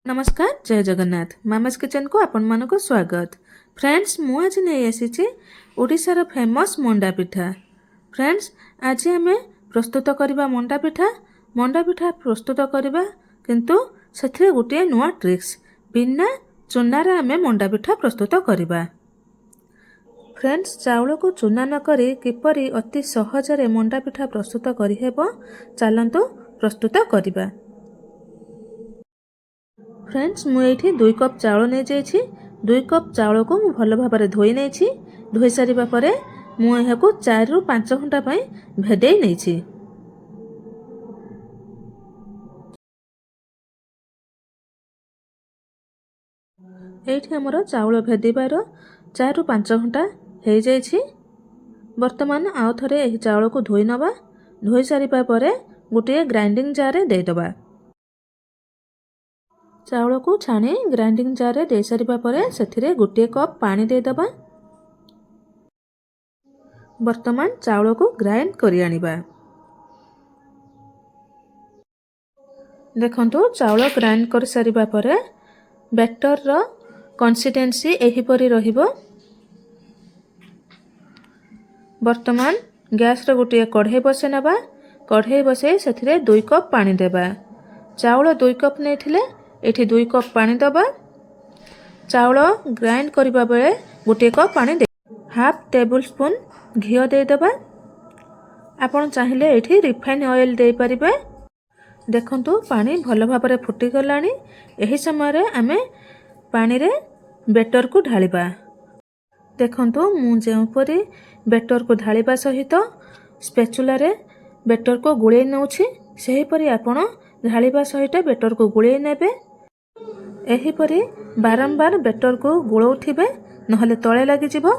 नमस्कार जय Jagannath mama's kitchen को आपण मानक स्वागत। फ्रेंड्स मु आज नहीं आसी ओडिशार फेमस मंडा पिठा। फ्रेंड्स आज आम प्रस्तुत करवा मंडा पिठा प्रस्तुत करवा किंतु से गोटे नुआ ट्रिक्स बिना चूनार आम मंडा पिठा प्रस्तुत करवा। फ्रेंड्स चाउल को चूना न करी किपरि अति सहजरे मंडा पिठा प्रस्तुत करिहेबो चलंतु प्रस्तुत करवा। फ्रेंड्स मुझे 2 कप चाउल नहीं जाइए। 2 कप चाउल को मु भल भाव में धोई नहीं। धोई सारिबा परे मुझे 4 ରୁ 5 घंटा भेदे नहीं। एठी हमर चाउल भेदिबार 4 ରୁ 5 घंटा हो जाइए। वर्तमान आउ थरे एही चाउल को धोई नबा। धोई सारिबा परे गोटे ग्राइंडिंग जार दे दबा। चाउल को छाणी ग्राइंडिंग जार दे सारिबा परे सेथिरे गोटे कप पानी दे दबा। वर्तमान चाउल को ग्राइंड करि आनिबा। देखंतु चाउल ग्राइंड कर सारिबा परे बैटर रो कंसिस्टेंसी एही परि रहिबो। वर्तमान गैस रो गोटे कढ़ाई बसे नबा। कढ़ाई बसे सेथिरे 2 कप पानी देबा। चाउल 2 कप नेथिले एठी 2 कप पानी दबा। चाउल ग्राइंड करिबा बेले गोटे कप पानी दे। हाफ टेबल स्पून घी दे दबा। आपण चाहिले एठी रिफाइन ऑयल दे परिबे। देखंतु पानी भल भाव में फुटी गलानी। एही समय रे आमे पानी रे बैटर को ढालिबा। देखंतु मु जेपरि बैटर को ढालिबा सहित स्पैचुला रे बैटर को गुळे नउछि सेही परि आपण ढालिबा सहित बैटर को गुळे नेबे। एही परि बारंबार बैटर को गुळौथिबे नहले तळे लागि जिवो।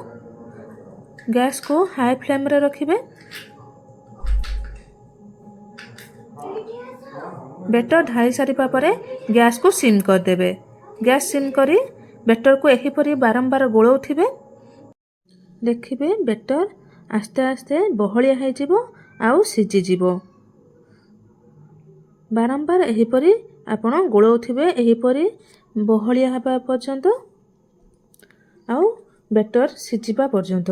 गैस को हाई फ्लेम रे रखिबे। बैटर ढाई सारिबा परे गैस को सिम कर देबे। गैस सिम करी बैटर को एही परि बारंबार गुळौथिबे। देखिबे बैटर आस्ते आस्ते बहलिया हो जिवो आउ सिझी जिवो। बारंबार एही परि आपण गुळौथिबे एही परि बहलिया हबा पर्यंत आउ बैटर सिझिबा पर्यंत।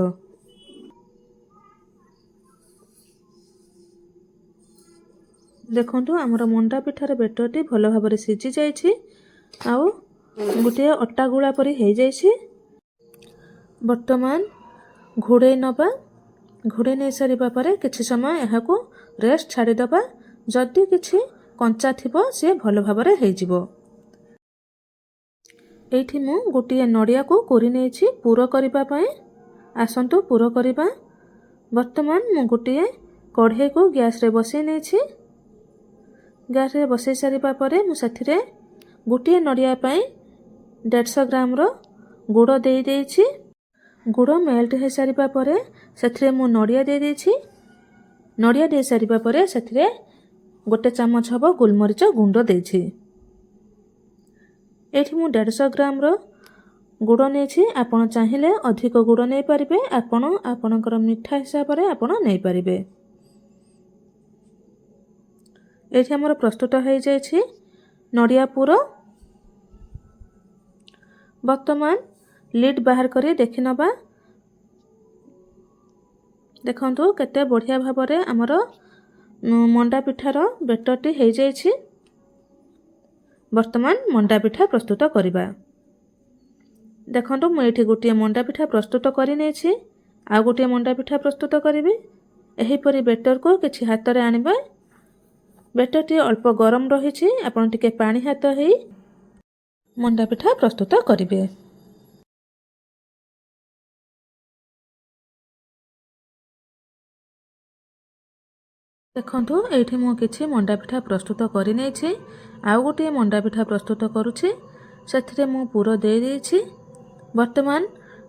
देखंतु हमर मंडा पिठार बैटरटी भल भाव में सिझी जाइछि आउ गोटे अटा गुळा परि हो जाइछि। वर्तमान घोड़े नबा। घोड़े नहीं सारिबा परे किछि समय एहाको रेस्ट छाड़ी दबा। जदि किछि कंचा थिबो से भल भाव में हो जिवो। एठी मु गोटे नड़िया को कोरी नेछि पूरा करिबा पई। आसंतु पूरा करिबा। वर्तमान मु गोटे कढ़ाई को गैस रे बसै नेछि। गैस रे बसै सारिबा परे मु सेथिरे गोटे नड़िया पई 150 ग्राम रो गुड़ दे देछि। गुड़ मेल्ट हो सारिबा परे सेथिरे मु नड़िया दे देछि। नड़िया दे सारिबा परे सेथिरे गोटे चामच हबो गोलमरीच गुंड देछि। एठी मु 150 ग्राम रो गुड़ नेछि। आपण चाहिले अधिक गुड़ नै परिबे। आपण आपणकर मिठा हिसाब रे आपण नै परिबे। एठी हमर प्रस्तुत हो जाइछि नड़िया पूरो। वर्तमान लिड बाहर करी देखि नबा। देखंतु केते बढ़िया भाव रे हमर मंडा पिठार बैटरटी हो जाइछि। वर्तमान मंडा पिठा प्रस्तुत करिबा। देखंतु मु एठी गोटे मंडा पिठा प्रस्तुत करि नेछि। आ गोटे मंडा पिठा प्रस्तुत करिबि। एही परि बैटर को किछि हाथ रे आनिबा। बैटरटी अल्प गरम रहिछि। आपण टिके पानी हाथ हेई मंडा पिठा प्रस्तुत करिबे। देखंतु एठी मु किछि मंडा पिठा प्रस्तुत करि नेछि। आउ गोटे मंडा पिठा प्रस्तुत करूछि। सेथिरे मु पूरा दे देछि। वर्तमान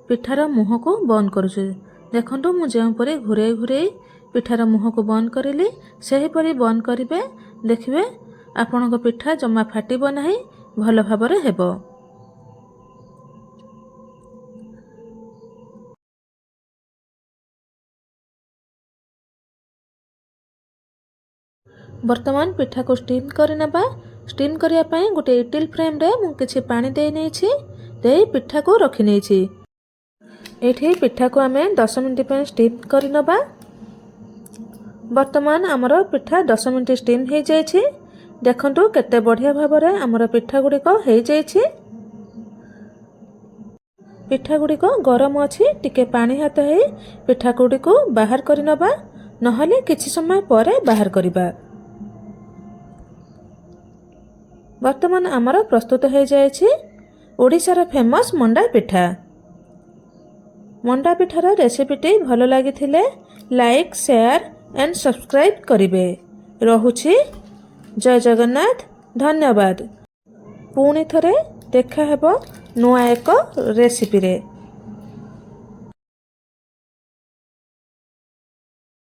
पिठार मुह को बंद करूछि। देखंतु मु जेउ परे घुरे घुरे पिठार मुह को बंद करिली सेही परि बंद करिबे। देखिबे आपनक पिठा जम्मा फाटिबो नाही भल भाव रे हेबो। वर्तमान पिठा को स्टीम कर नबा। स्टीम करिया पई गोटे इटिल फ्रेम रे मु किछि पानी दे नेछि देई पिठा को रखि नेछि। एठी पिठा को आमे 10 मिनिट पे स्टीम करि नबा। वर्तमान आमर पिठा 10 मिनिट स्टीम हो जाइछि। देखंतु केते बढ़िया भाबरे आमर पिठा गुडी को हो जाइछि। पिठा गुडी को गरम अछि टिके पानी हाथ हे पिठा गुडी को बाहर करि नबा नहले किछि समय परे बाहर करिबा। वर्तमान आमर प्रस्तुत हो जाइछि ओडिशार फेमस मंडा पिठा। मंडा पिठार रेसिपीटी भल लागिथिले लाइक शेयर एंड सब्सक्राइब करिवे। रहुछि जय जगन्नाथ। धन्यवाद। पुणी थरे देखा हेबो नुआ एक रेसिपी रे।